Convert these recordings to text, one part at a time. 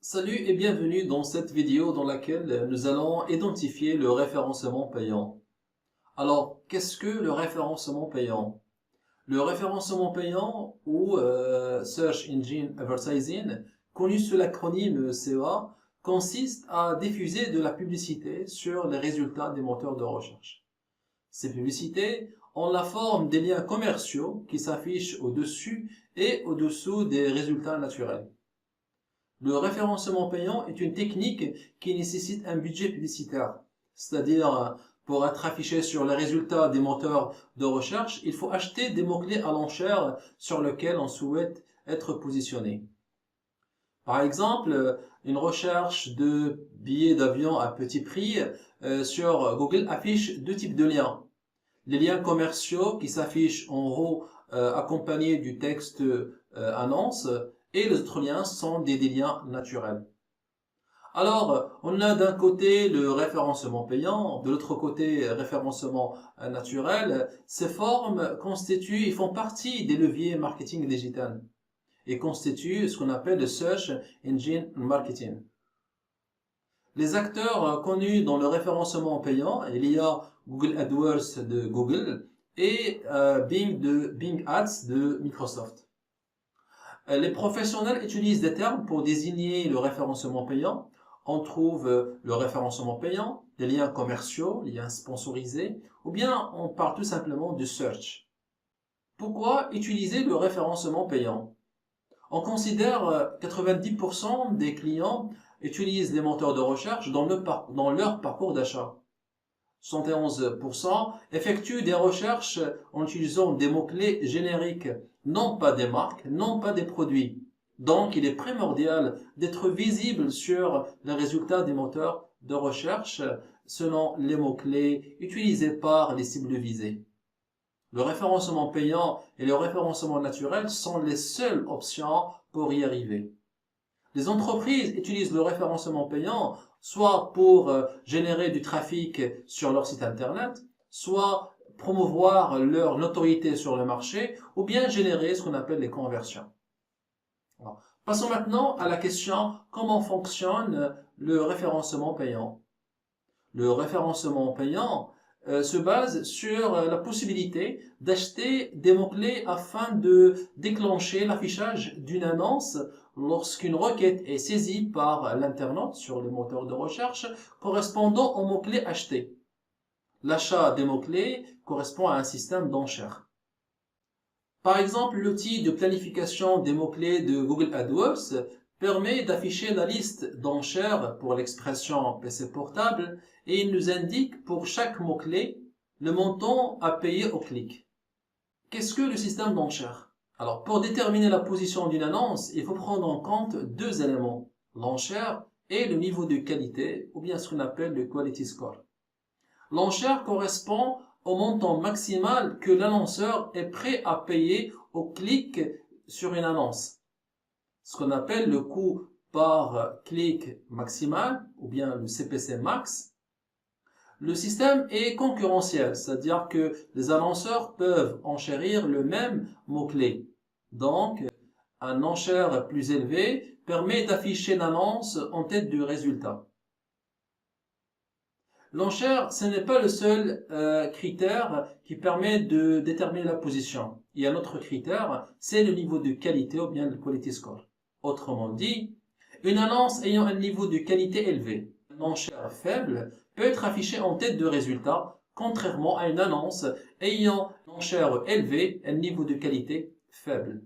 Salut et bienvenue dans cette vidéo dans laquelle nous allons identifier le référencement payant. Alors, qu'est-ce que le référencement payant? Le référencement payant ou Search Engine Advertising, connu sous l'acronyme CEA, consiste à diffuser de la publicité sur les résultats des moteurs de recherche. Ces publicités ont la forme des liens commerciaux qui s'affichent au-dessus et au-dessous des résultats naturels. Le référencement payant est une technique qui nécessite un budget publicitaire, c'est-à-dire pour être affiché sur les résultats des moteurs de recherche, il faut acheter des mots-clés à l'enchère sur lesquels on souhaite être positionné. Par exemple, une recherche de billets d'avion à petit prix sur Google affiche deux types de liens. Les liens commerciaux qui s'affichent en haut accompagnés du texte annonce et les autres liens sont des liens naturels. Alors, on a d'un côté le référencement payant, de l'autre côté référencement naturel. Ces formes constituent et font partie des leviers marketing digital et constituent ce qu'on appelle le Search Engine Marketing. Les acteurs connus dans le référencement payant, il y a Google AdWords de Google et Bing Ads de Microsoft. Les professionnels utilisent des termes pour désigner le référencement payant. On trouve le référencement payant, des liens commerciaux, liens sponsorisés, ou bien on parle tout simplement de search. Pourquoi utiliser le référencement payant? On considère 90% des clients utilisent les moteurs de recherche dans leur parcours d'achat. 71% effectuent des recherches en utilisant des mots-clés génériques, non pas des marques, non pas des produits. Donc, il est primordial d'être visible sur les résultats des moteurs de recherche selon les mots-clés utilisés par les cibles visées. Le référencement payant et le référencement naturel sont les seules options pour y arriver. Les entreprises utilisent le référencement payant soit pour générer du trafic sur leur site internet, soit promouvoir leur notoriété sur le marché, ou bien générer ce qu'on appelle les conversions. Alors, passons maintenant à la question comment fonctionne le référencement payant. Le référencement payant se base sur la possibilité d'acheter des mots-clés afin de déclencher l'affichage d'une annonce lorsqu'une requête est saisie par l'internaute sur le moteur de recherche correspondant aux mots-clés achetés. L'achat des mots-clés correspond à un système d'enchères. Par exemple, l'outil de planification des mots-clés de Google AdWords permet d'afficher la liste d'enchères pour l'expression PC portable et il nous indique pour chaque mot-clé le montant à payer au clic. Qu'est-ce que le système d'enchères? Alors, pour déterminer la position d'une annonce, il faut prendre en compte deux éléments, l'enchère et le niveau de qualité, ou bien ce qu'on appelle le quality score. L'enchère correspond au montant maximal que l'annonceur est prêt à payer au clic sur une annonce. Ce qu'on appelle le coût par clic maximal, ou bien le CPC max. Le système est concurrentiel, c'est-à-dire que les annonceurs peuvent enchérir le même mot-clé. Donc, un enchère plus élevé permet d'afficher l'annonce en tête du résultat. L'enchère, ce n'est pas le seul critère qui permet de déterminer la position. Il y a un autre critère, c'est le niveau de qualité ou bien le quality score. Autrement dit, une annonce ayant un niveau de qualité élevé, une enchère faible, peut être affichée en tête de résultat, contrairement à une annonce ayant une enchère élevée et un niveau de qualité faible.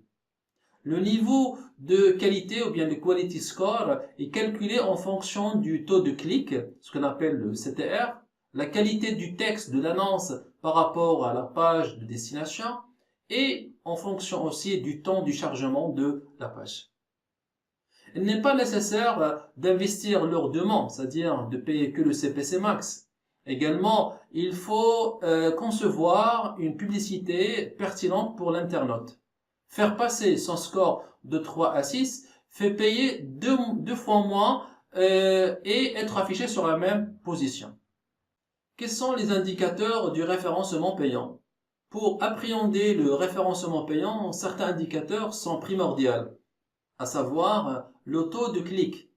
Le niveau de qualité ou bien le quality score est calculé en fonction du taux de clic, ce qu'on appelle le CTR, la qualité du texte de l'annonce par rapport à la page de destination et en fonction aussi du temps du chargement de la page. Il n'est pas nécessaire d'investir leur demande, c'est-à-dire de payer que le CPC max. Également, il faut concevoir une publicité pertinente pour l'internaute. Faire passer son score de 3 à 6 fait payer deux fois moins et être affiché sur la même position. Quels sont les indicateurs du référencement payant? Pour appréhender le référencement payant, certains indicateurs sont primordiaux, à savoir le taux de clic.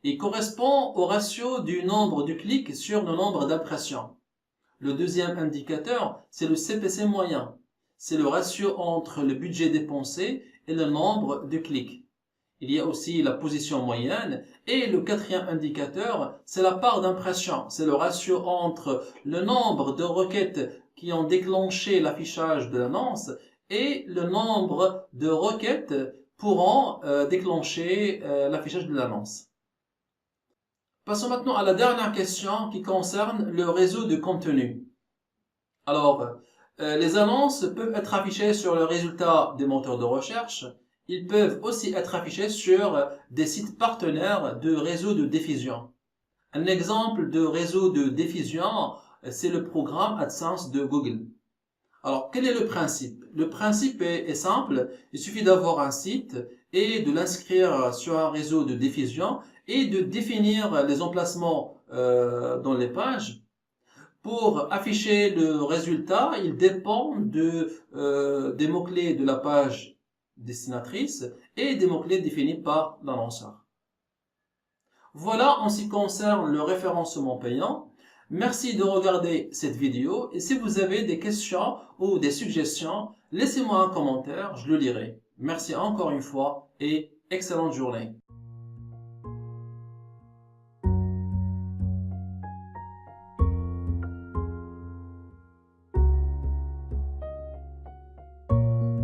Il correspond au ratio du nombre de clics sur le nombre d'impressions. Le deuxième indicateur, c'est le CPC moyen. C'est le ratio entre le budget dépensé et le nombre de clics. Il y a aussi la position moyenne. Et le quatrième indicateur, c'est la part d'impression. C'est le ratio entre le nombre de requêtes qui ont déclenché l'affichage de l'annonce et le nombre de requêtes pourront déclencher l'affichage de l'annonce. Passons maintenant à la dernière question qui concerne le réseau de contenu. Alors, les annonces peuvent être affichées sur le résultat des moteurs de recherche. Ils peuvent aussi être affichés sur des sites partenaires de réseaux de diffusion. Un exemple de réseau de diffusion, c'est le programme AdSense de Google. Alors, quel est le principe? Le principe est simple. Il suffit d'avoir un site et de l'inscrire sur un réseau de diffusion et de définir les emplacements dans les pages. Pour afficher le résultat, il dépend des mots-clés de la page destinatrice et des mots-clés définis par l'annonceur. Voilà en ce qui concerne le référencement payant. Merci de regarder cette vidéo et si vous avez des questions ou des suggestions, laissez-moi un commentaire, je le lirai. Merci encore une fois et excellente journée.